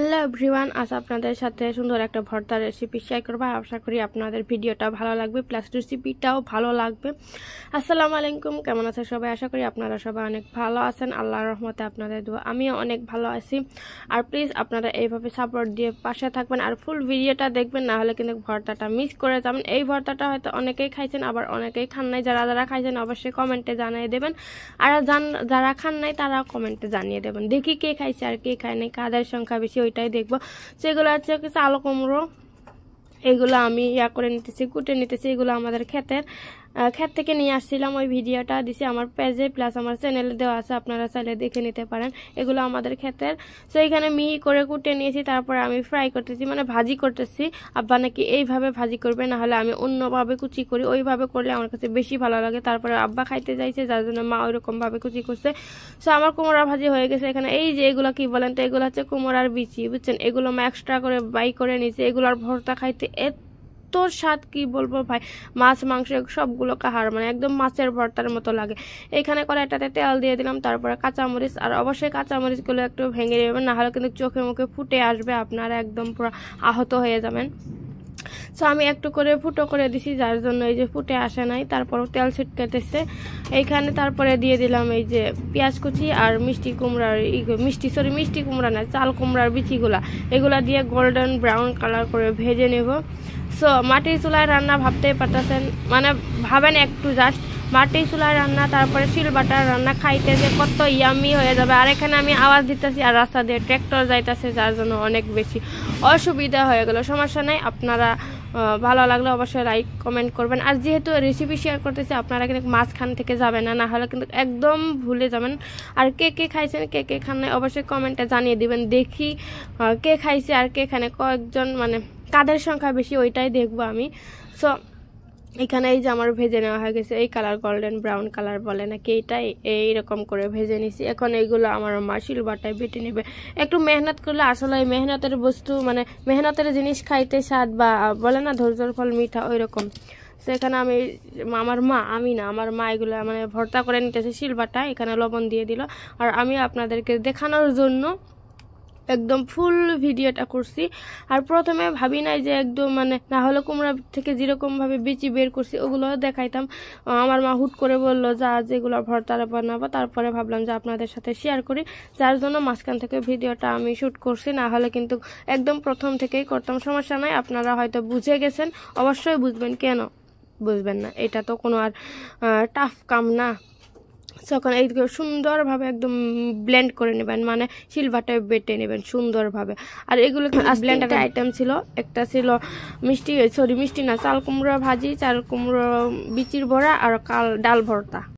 Hello everyone, আজ আপনাদের সাথে সুন্দর একটা ভর্তার রেসিপি শেয়ার করবো। আশা করি আপনাদের ভিডিওটা ভালো লাগবে, প্লাস রেসিপিটাও ভালো লাগবে। আসসালামু আলাইকুম, কেমন আছে সবাই? আশা করি আপনারা সবাই অনেক ভালো আছেন। আল্লাহর রহমতে আপনাদের দোয়া আমিও অনেক ভালো আছি। আর প্লিজ আপনারা এইভাবে সাপোর্ট দিয়ে পাশে থাকবেন আর ফুল ভিডিওটা দেখবেন, না হলে কিন্তু ভর্তাটা মিস করে যাবেন। এই ভর্তাটা হয়তো অনেকেই খাইছেন, আবার অনেকেই খান নাই। যারা যারা খাইছেন অবশ্যই কমেন্টে জানিয়ে দেবেন, আর যারা খান নাই তারা কমেন্টে জানিয়ে দেবেন। দেখি কে খাইছে আর কে খায় নাই, কাদের সংখ্যা বেশি ওইটাই দেখবো। সেগুলো হচ্ছে চাল কুমড়ো, এগুলো আমি করে নিতেছি, কুটে নিতেছি। এগুলো আমাদের ক্ষেত থেকে নিয়ে আসছিলাম। ওই ভিডিওটা দিছি আমার পেজে প্লাস আমার চ্যানেলে দেওয়া আছে, আপনারা চাইলে দেখে নিতে পারেন। এগুলো আমাদের ক্ষেতের। তো এইখানে মিহি করে কুটে নিয়েছি, তারপরে আমি ফ্রাই করতেছি, মানে ভাজি করতেছি। আব্বা নাকি এইভাবে ভাজি করবে, না হলে আমি অন্যভাবে কুচি করি, ওইভাবে করলে আমার কাছে বেশি ভালো লাগে। তারপরে আব্বা খাইতে যাইছে, যার জন্য মা ওইরকম ভাবে কুচি করছে। তো আমার কুমড়া ভাজি হয়ে গেছে। এখানে এই যে এগুলো কি বলেন তো, এগুলো হচ্ছে কুমড়ার বিচি, বুঝছেন? এগুলো মা এক্সট্রা করে বাই করে নিয়েছে। এগুলোর ভর্তা খাইতে তোর স্বাদ কি বলবো ভাই, মাছ মাংস সবগুলো কাহার, মানে একদম মাছের ভর্তার মতো লাগে। এখানে কড়াইটাতে তেল দিয়ে দিলাম, তারপরে কাঁচামরিচ, আর অবশ্যই কাঁচামরিচগুলো একটু ভেঙে নেবেন, না হলে কিন্তু চোখে মুখে ফুটে আসবে, আপনারা একদম পুরো আহত হয়ে যাবেন। সো আমি একটু করে ফুটো করে দিছি, যার জন্য এই যে ফুটে আসে নাই। তারপর তেল ছিটকাতেছে এইখানে। তারপরে দিয়ে দিলাম এই যে পেঁয়াজ কুচি আর মিষ্টি কুমড়ার মিষ্টি কুমড়া না, চাল কুমড়ার বিচিগুলা, এগুলা দিয়ে গোল্ডেন ব্রাউন কালার করে ভেজে নেব। সো মাটির চুলায় রান্না ভাবতেই পারতেছেন, মানে ভাবেন একটু জাস্ট মাটির চুলায় রান্না, তারপরে শিলবাটার রান্না খাইতে যে কত ইয়ামি হয়ে যাবে। আর এখানে আমি আওয়াজ দিতেছি আর রাস্তা দিয়ে ট্র্যাক্টর যাইতেছে, যার জন্য অনেক বেশি অসুবিধা হয়ে গেল। সমস্যা নেই, আপনারা ভালো লাগলে অবশ্যই লাইক কমেন্ট করবেন। আর যেহেতু রেসিপি শেয়ার করতেছি, আপনারা কিন্তু মাঝখান থেকে যাবেন না, না হলে কিন্তু একদম ভুলে যাবেন। আর কে কে খাইছেন কে কে খান নাই অবশ্যই কমেন্টে জানিয়ে দিবেন। দেখি কে খাইছে আর কে খানে, কয়েকজন মানে কাদের সংখ্যা বেশি ওইটাই দেখবো আমি। সো এখানে এই যে আমার ভেজে নেওয়া হয়ে গেছে, এই কালার গোল্ডেন ব্রাউন কালার বলে নাকি, এইটাই এইরকম করে ভেজে নিছি। এখন এইগুলো আমার মা শিলবাটায় বেটে নেবে। একটু মেহনত করলে আসলে এই মেহনতের বস্তু, মানে মেহনতের জিনিস খাইতে স্বাদ, বা বলে না ধৈর্যের ফল মিঠা, ওই রকম। সেখানে আমার মা এগুলো মানে ভর্তা করে নিতেছে শিলবাটা। এখানে লবণ দিয়ে দিল, আর আমি আপনাদেরকে দেখানোর জন্য একদম ফুল ভিডিওটা করছি। আর প্রথমে ভাবি নাই যে একদম মানে, না হলে কুমড়া থেকে যেরকম ভাবে বিচি বের করছি ওগুলো দেখাইতাম। আমার মা হুট করে বললো যা যেগুলো ভর্তারা বানাবো, তারপরে ভাবলাম যে আপনাদের সাথে শেয়ার করি, যার জন্য মাঝখান থেকে ভিডিওটা আমি শ্যুট করছি। না হলে কিন্তু একদম প্রথম থেকেই করতাম। সমস্যা নাই, আপনারা হয়তো বুঝে গেছেন, অবশ্যই বুঝবেন, কেন বুঝবেন না? এটা তো কোনো আর টাফ কাম না। তখন এইদিকে সুন্দরভাবে একদম ব্লেন্ড করে নেবেন, মানে শিলবাটায় বেটে নেবেন সুন্দরভাবে। আর এগুলো ব্লেন্ডার আইটেম ছিল, একটা ছিল মিষ্টি না, চাল কুমড়ো ভাজি, চাল কুমড়ো বিচির বড়া, আর ডাল ভর্তা।